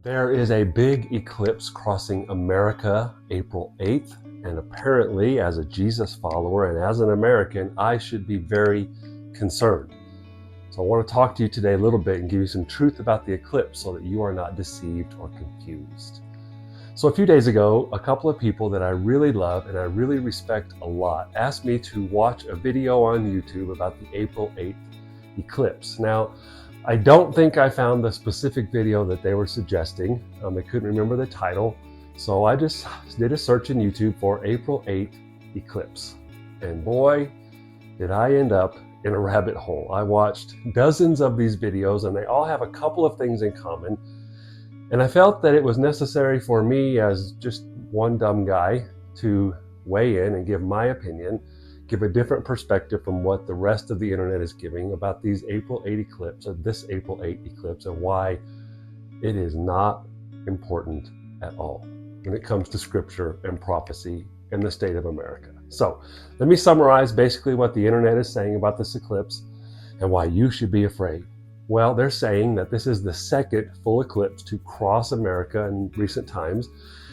There is a big eclipse crossing America April 8th, and apparently, as a Jesus follower and as an American, I should be very concerned. So I want to talk to you today a little bit and give you some truth about the eclipse so that you are not deceived or confused. So a few days ago, a couple of people that I really love and I really respect a lot asked me to watch a video on YouTube about the April 8th eclipse. Now, I don't think I found the specific video that they were suggesting. I couldn't remember the title. So I just did a search in YouTube for April 8th eclipse. And boy, did I end up in a rabbit hole. I watched dozens of these videos and they all have a couple of things in common. And I felt that it was necessary for me as just one dumb guy to weigh in and give my opinion, give a different perspective from what the rest of the internet is giving about these April 8 eclipse, or this April 8 eclipse, and why it is not important at all when it comes to scripture and prophecy in the state of America. So let me summarize basically what the internet is saying about this eclipse and why you should be afraid. Well, they're saying that this is the second full eclipse to cross America in recent times.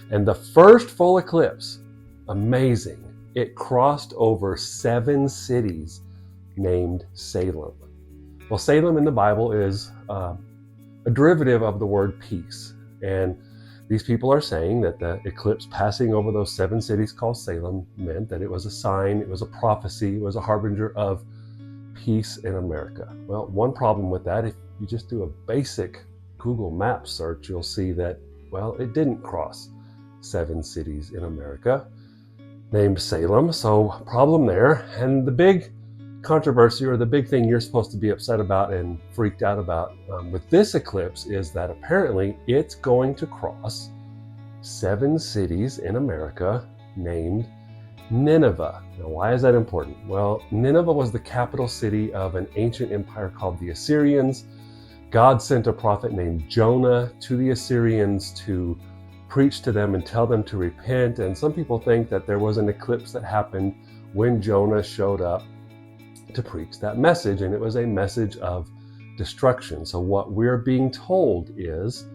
And the first full eclipse, amazing, it crossed over 7 cities named Salem. Well, Salem in the Bible is a derivative of the word peace. And these people are saying that the eclipse passing over those 7 cities called Salem meant that it was a sign, it was a prophecy, it was a harbinger of peace in America. Well, one problem with that, if you just do a basic Google Maps search, you'll see that, well, it didn't cross 7 cities in America named Salem, so problem there. And the big controversy, or the big thing you're supposed to be upset about and freaked out about with this eclipse, is that apparently it's going to cross 7 cities in America named Nineveh. Now, why is that important? Well, Nineveh was the capital city of an ancient empire called the Assyrians. God sent a prophet named Jonah to the Assyrians to preach to them and tell them to repent. And some people think that there was an eclipse that happened when Jonah showed up to preach that message, and it was a message of destruction. So what we're being told is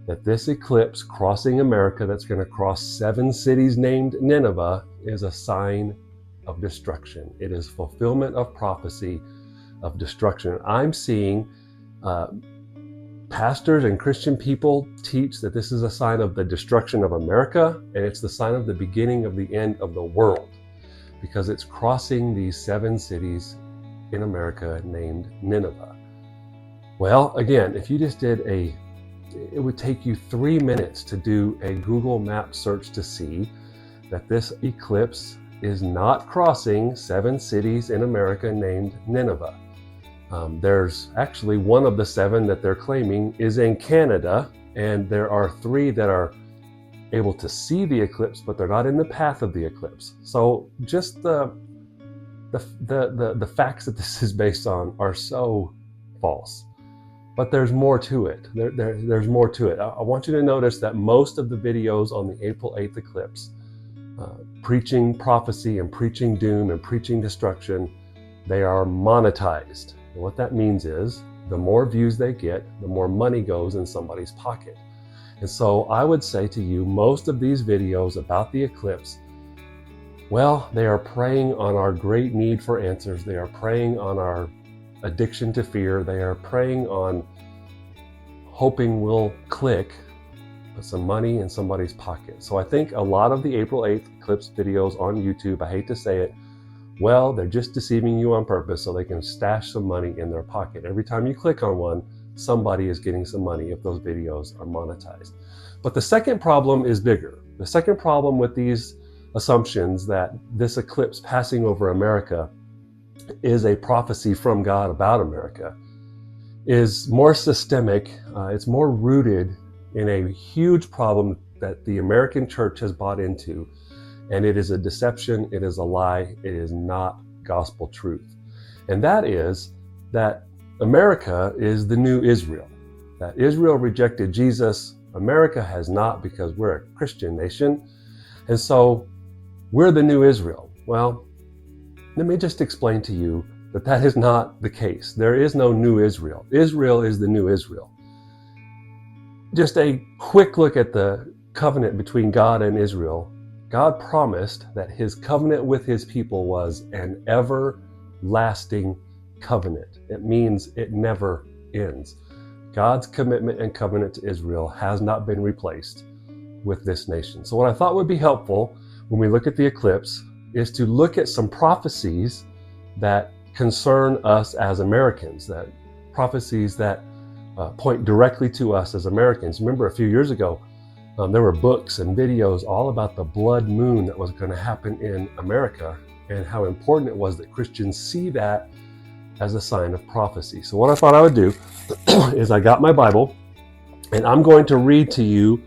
that this eclipse crossing America, that's going to cross 7 cities named Nineveh, is a sign of destruction. It is fulfillment of prophecy of destruction. I'm seeing pastors and Christian people teach that this is a sign of the destruction of America, and it's the sign of the beginning of the end of the world, because it's crossing these 7 cities in America named Nineveh. Well, again, if you just did it would take you 3 minutes to do a Google Map search to see that this eclipse is not crossing 7 cities in America named Nineveh. There's actually one of the 7 that they're claiming is in Canada, and there are 3 that are able to see the eclipse, but they're not in the path of the eclipse. So just the facts that this is based on are so false. But there's more to it. There's more to it. I want you to notice that most of the videos on the April 8th eclipse, preaching prophecy and preaching doom and preaching destruction, they are monetized. And what that means is the more views they get, the more money goes in somebody's pocket. And so I would say to you, most of these videos about the eclipse, well, they are preying on our great need for answers. They are preying on our addiction to fear. They are preying on hoping we'll click, put some money in somebody's pocket. So I think a lot of the April 8th eclipse videos on YouTube, I hate to say it, well, they're just deceiving you on purpose so they can stash some money in their pocket. Every time you click on one, somebody is getting some money if those videos are monetized. But the second problem is bigger. The second problem with these assumptions that this eclipse passing over America is a prophecy from God about America is more systemic. It's more rooted in a huge problem that the American church has bought into. And it is a deception, it is a lie, it is not gospel truth. And that is that America is the new Israel. That Israel rejected Jesus, America has not, because we're a Christian nation. And so we're the new Israel. Well, let me just explain to you that that is not the case. There is no new Israel. Israel is the new Israel. just a quick look at the covenant between God and Israel. God promised that his covenant with his people was an everlasting covenant. It means it never ends. God's commitment and covenant to Israel has not been replaced with this nation. So what I thought would be helpful when we look at the eclipse is to look at some prophecies that concern us as Americans, that prophecies that point directly to us as Americans. Remember a few years ago, there were books and videos all about the blood moon that was going to happen in America and how important it was that Christians see that as a sign of prophecy. So what I thought I would do is I got my Bible and I'm going to read to you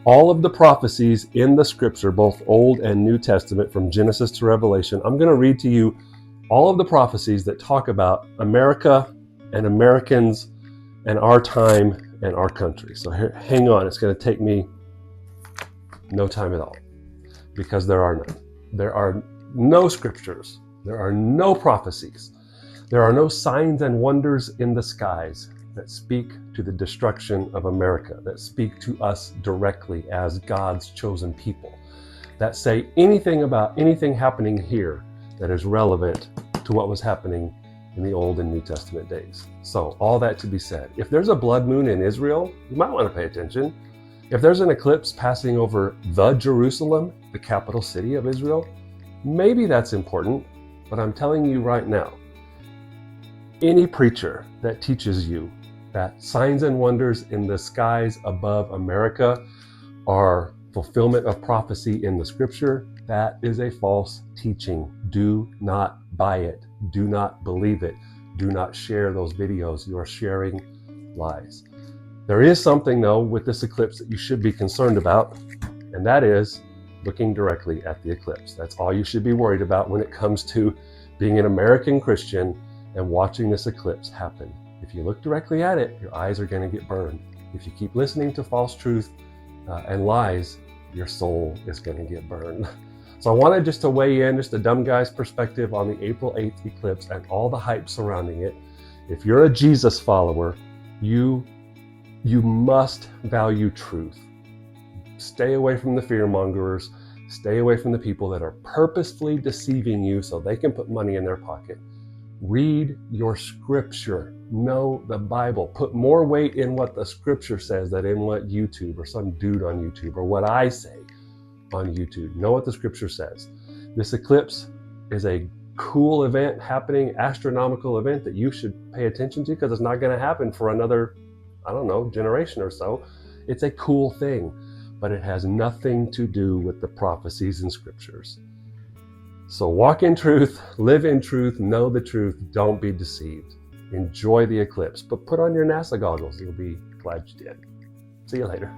all of the prophecies in the scripture, both Old and New Testament, from Genesis to Revelation. I'm going to read to you all of the prophecies that talk about America and Americans and our time and our country. So hang on, it's going to take me no time at all, because there are none. There are no scriptures. There are no prophecies. There are no signs and wonders in the skies that speak to the destruction of America, that speak to us directly as God's chosen people, that say anything about anything happening here that is relevant to what was happening in the Old and New Testament days. So all that to be said, if there's a blood moon in Israel, you might want to pay attention. If there's an eclipse passing over the Jerusalem, the capital city of Israel, maybe that's important, but I'm telling you right now, any preacher that teaches you that signs and wonders in the skies above America are fulfillment of prophecy in the scripture, that is a false teaching. Do not buy it. Do not believe it. Do not share those videos. You are sharing lies. There is something, though, with this eclipse that you should be concerned about, and that is looking directly at the eclipse. That's all you should be worried about when it comes to being an American Christian and watching this eclipse happen. If you look directly at it, your eyes are going to get burned. If you keep listening to false truth and lies, your soul is going to get burned. So I wanted just to weigh in, just a dumb guy's perspective on the April 8th eclipse and all the hype surrounding it. If you're a Jesus follower, you must value truth. Stay away from the fear-mongers. Stay away from the people that are purposefully deceiving you so they can put money in their pocket. Read your scripture. Know the Bible. Put more weight in what the scripture says than in what YouTube or some dude on YouTube or what I say on YouTube. Know what the scripture says. This eclipse is a cool event happening, astronomical event that you should pay attention to because it's not going to happen for another, generation or so. It's a cool thing, but it has nothing to do with the prophecies and scriptures. So walk in truth, live in truth, know the truth, don't be deceived. Enjoy the eclipse, but put on your NASA goggles. You'll be glad you did. See you later.